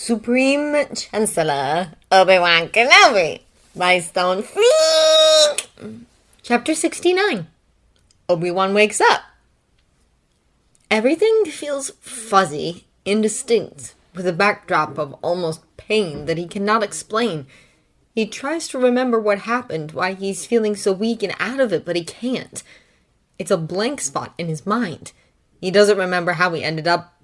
Supreme Chancellor Obi-Wan Kenobi by Stone Freak. Chapter 69. Obi-Wan wakes up. Everything feels fuzzy, indistinct, with a backdrop of almost pain that he cannot explain. He tries to remember what happened, why he's feeling so weak and out of it, but he can't. It's a blank spot in his mind. He doesn't remember how he ended up,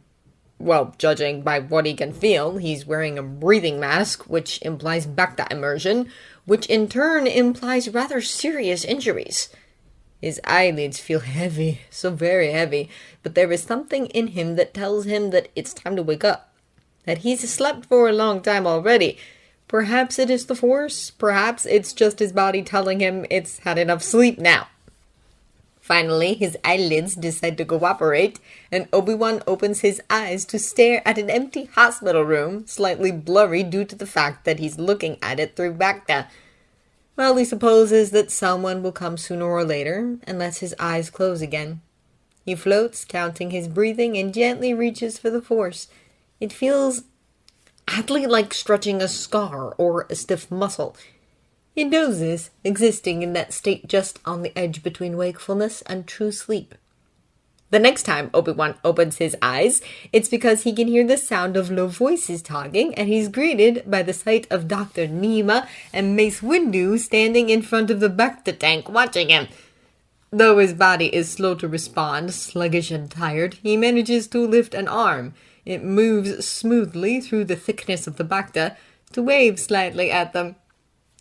well, judging by what he can feel. He's wearing a breathing mask, which implies Bacta immersion, which in turn implies rather serious injuries. His eyelids feel heavy, so very heavy, but there is something in him that tells him that it's time to wake up, that he's slept for a long time already. Perhaps it is the Force, perhaps it's just his body telling him it's had enough sleep now. Finally, his eyelids decide to cooperate, and Obi-Wan opens his eyes to stare at an empty hospital room, slightly blurry due to the fact that he's looking at it through Bacta. Well, he supposes that someone will come sooner or later, and lets his eyes close again. He floats, counting his breathing, and gently reaches for the Force. It feels oddly like stretching a scar or a stiff muscle. He knows this, existing in that state just on the edge between wakefulness and true sleep. The next time Obi-Wan opens his eyes, it's because he can hear the sound of low voices talking, and he's greeted by the sight of Dr. Nima and Mace Windu standing in front of the Bacta tank watching him. Though his body is slow to respond, sluggish and tired, he manages to lift an arm. It moves smoothly through the thickness of the Bacta to wave slightly at them.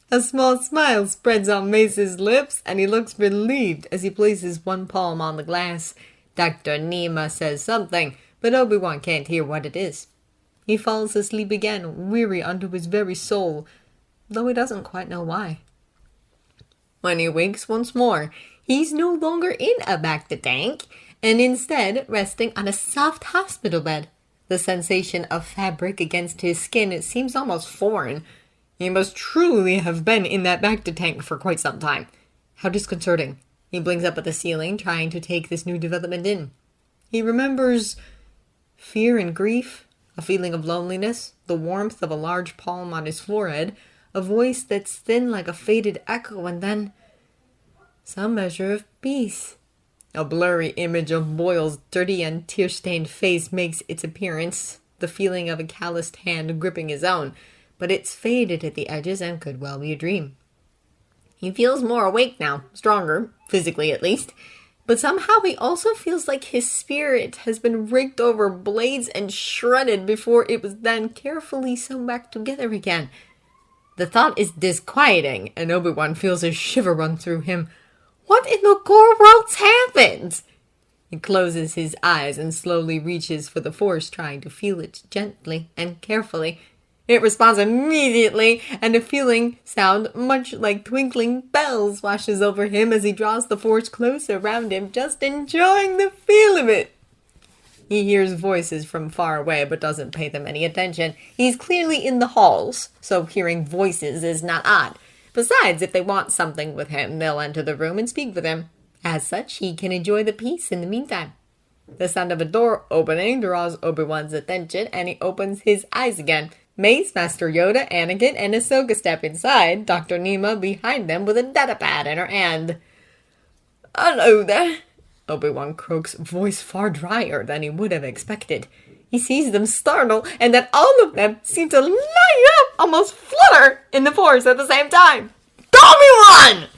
A small smile spreads on Mace's lips, and he looks relieved as he places one palm on the glass. Dr. Nima says something, but Obi-Wan can't hear what it is. He falls asleep again, weary unto his very soul, though he doesn't quite know why. When he wakes once more, he's no longer in a Bacta tank, and instead resting on a soft hospital bed. The sensation of fabric against his skin seems almost foreign. He must truly have been in that Bacta tank for quite some time. How disconcerting. He blinks up at the ceiling, trying to take this new development in. He remembers fear and grief, a feeling of loneliness, the warmth of a large palm on his forehead, a voice that's thin like a faded echo, and then some measure of peace. A blurry image of Boyle's dirty and tear-stained face makes its appearance, the feeling of a calloused hand gripping his own, but it's faded at the edges and could well be a dream. He feels more awake now, stronger, physically at least, but somehow he also feels like his spirit has been raked over blades and shredded before it was then carefully sewn back together again. The thought is disquieting, and Obi-Wan feels a shiver run through him. What in the core world's happened? He closes his eyes and slowly reaches for the Force, trying to feel it gently and carefully. It responds immediately, and a feeling sound much like twinkling bells washes over him as he draws the Force closer around him, just enjoying the feel of it. He hears voices from far away, but doesn't pay them any attention. He's clearly in the halls, so hearing voices is not odd. Besides, if they want something with him, they'll enter the room and speak with him. As such, he can enjoy the peace in the meantime. The sound of a door opening draws Obi-Wan's attention, and he opens his eyes again. Mace, Master Yoda, Anakin, and Ahsoka step inside, Dr. Nima behind them with a datapad in her hand. "Hello there," Obi-Wan croaks, voice far drier than he would have expected. He sees them startle, and then all of them seem to light up, almost flutter, in the Force at the same time. "Obi-Wan!"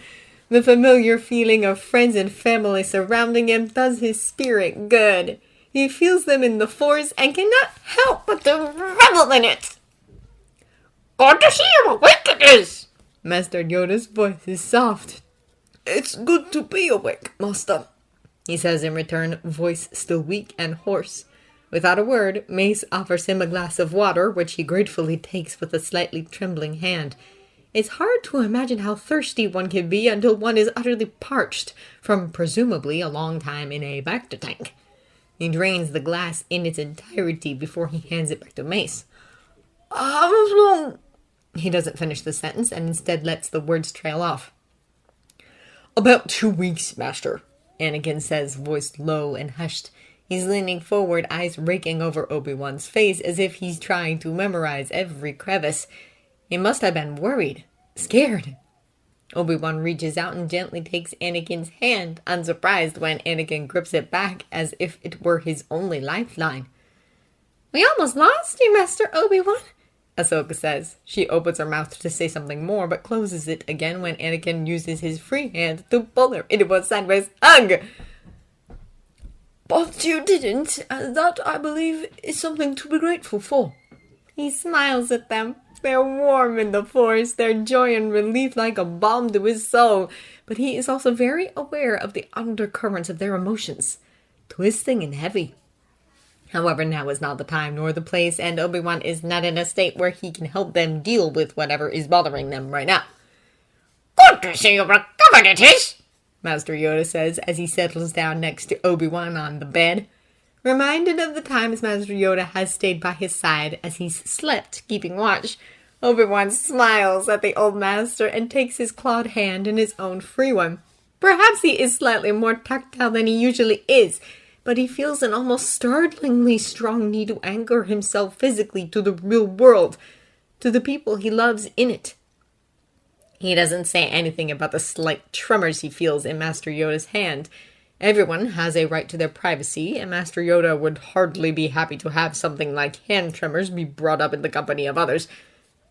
The familiar feeling of friends and family surrounding him does his spirit good. He feels them in the Force and cannot help but to revel in it. "Good to see you awake it is!" Master Yoda's voice is soft. "It's good to be awake, Master," he says in return, voice still weak and hoarse. Without a word, Mace offers him a glass of water, which he gratefully takes with a slightly trembling hand. It's hard to imagine how thirsty one can be until one is utterly parched from presumably a long time in a Bacta tank. He drains the glass in its entirety before he hands it back to Mace. "How long?" He doesn't finish the sentence and instead lets the words trail off. "About 2 weeks, Master," Anakin says, voice low and hushed. He's leaning forward, eyes raking over Obi-Wan's face as if he's trying to memorize every crevice. He must have been worried, scared. Obi-Wan reaches out and gently takes Anakin's hand, unsurprised when Anakin grips it back as if it were his only lifeline. "We almost lost you, Master Obi-Wan," Ahsoka says. She opens her mouth to say something more, but closes it again when Anakin uses his free hand to pull her into a sideways hug. "But you didn't, and that, I believe, is something to be grateful for." He smiles at them. They're warm in the Force, their joy and relief like a balm to his soul. But he is also very aware of the undercurrents of their emotions, twisting and heavy. However, now is not the time nor the place, and Obi-Wan is not in a state where he can help them deal with whatever is bothering them right now. "Good to see you recovered, it is," Master Yoda says as he settles down next to Obi-Wan on the bed. Reminded of the times Master Yoda has stayed by his side as he's slept, keeping watch, Obi-Wan smiles at the old master and takes his clawed hand in his own free one. Perhaps he is slightly more tactile than he usually is, but he feels an almost startlingly strong need to anchor himself physically to the real world, to the people he loves in it. He doesn't say anything about the slight tremors he feels in Master Yoda's hand. Everyone has a right to their privacy, and Master Yoda would hardly be happy to have something like hand tremors be brought up in the company of others,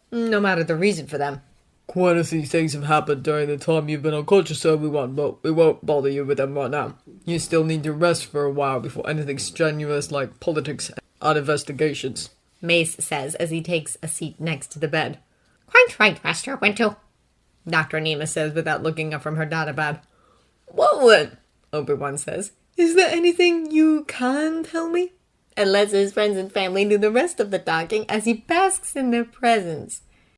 no matter the reason for them. "Quite a few things have happened during the time you've been unconscious, Obi-Wan, but we won't bother you with them right now. You still need to rest for a while before anything strenuous like politics and investigations," Mace says as he takes a seat next to the bed. "Quite right, Master Windu," Dr. Nema says without looking up from her datapad. "Well then," Obi-Wan says, "is there anything you can tell me?" And lets his friends and family do the rest of the talking as he basks in their presence.